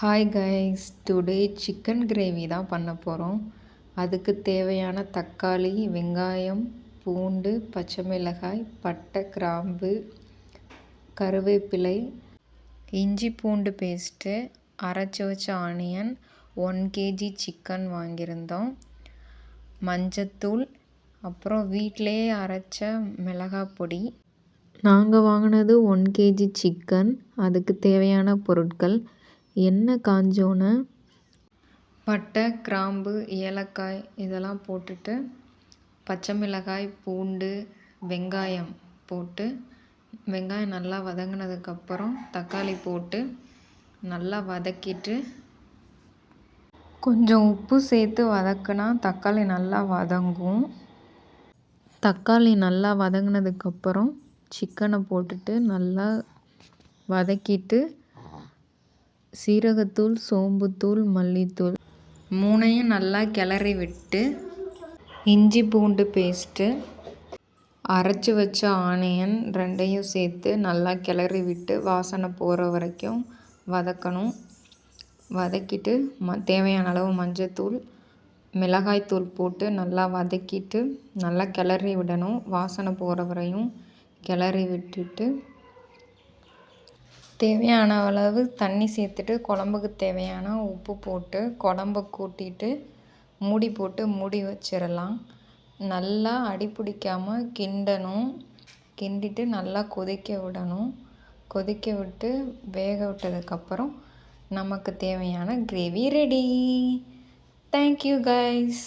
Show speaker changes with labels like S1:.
S1: Hi guys, today chicken gravy தான் பண்ண போகிறோம். அதுக்கு தேவையான தக்காளி, வெங்காயம், பூண்டு, பச்சை மிளகாய், பட்டை, கிராம்பு, கருவேப்பிலை, இஞ்சி பூண்டு பேஸ்ட்டு, அரைச்சி வச்ச ஆனியன், 1 kg சிக்கன் வாங்கியிருந்தோம், மஞ்சத்தூள், அப்புறம் வீட்டிலேயே அரைச்ச மிளகாய் பொடி. நாங்கள் வாங்கினது 1 kg சிக்கன். அதுக்கு தேவையான பொருட்கள்: எண்ணெய் காஞ்சோன்னே பட்டை, கிராம்பு, ஏலக்காய் இதெல்லாம் போட்டுட்டு, பச்சை மிளகாய், பூண்டு, வெங்காயம் போட்டு, வெங்காயம் நல்லா வதங்கினதுக்கப்புறம் தக்காளி போட்டு நல்லா வதக்கிட்டு, கொஞ்சம் உப்பு சேர்த்து வதக்குனா தக்காளி நல்லா வதங்கும். தக்காளி நல்லா வதங்கினதுக்கப்புறம் சிக்கனை போட்டுட்டு நல்லா வதக்கிட்டு, சீரகத்தூள், சோம்புத்தூள், மல்லித்தூள் 3யும் நல்லா கிளறி விட்டு, இஞ்சி பூண்டு பேஸ்ட்டு, அரைச்சி வச்ச ஆனியன் 2யும் சேர்த்து நல்லா கிளறி விட்டு வாசனை போகிற வரைக்கும் வதக்கணும். வதக்கிட்டு தேவையான அளவு மஞ்சத்தூள், மிளகாய்த்தூள் போட்டு நல்லா வதக்கிட்டு நல்லா கிளறி விடணும். வாசனை போகிற வரையும் கிளறி விட்டுட்டு, தேவையான அளவு தண்ணி சேர்த்துட்டு, குழம்புக்கு தேவையான உப்பு போட்டு குழம்ப கூட்டிட்டு மூடி போட்டு மூடி வச்சிடலாம். நல்லா அடி பிடிக்காமல் கிண்டணும். கிண்டிட்டு நல்லா கொதிக்க விடணும். கொதிக்க விட்டு வேக விட்டதுக்கப்புறம் நமக்கு தேவையான கிரேவி ரெடி. Thank you guys.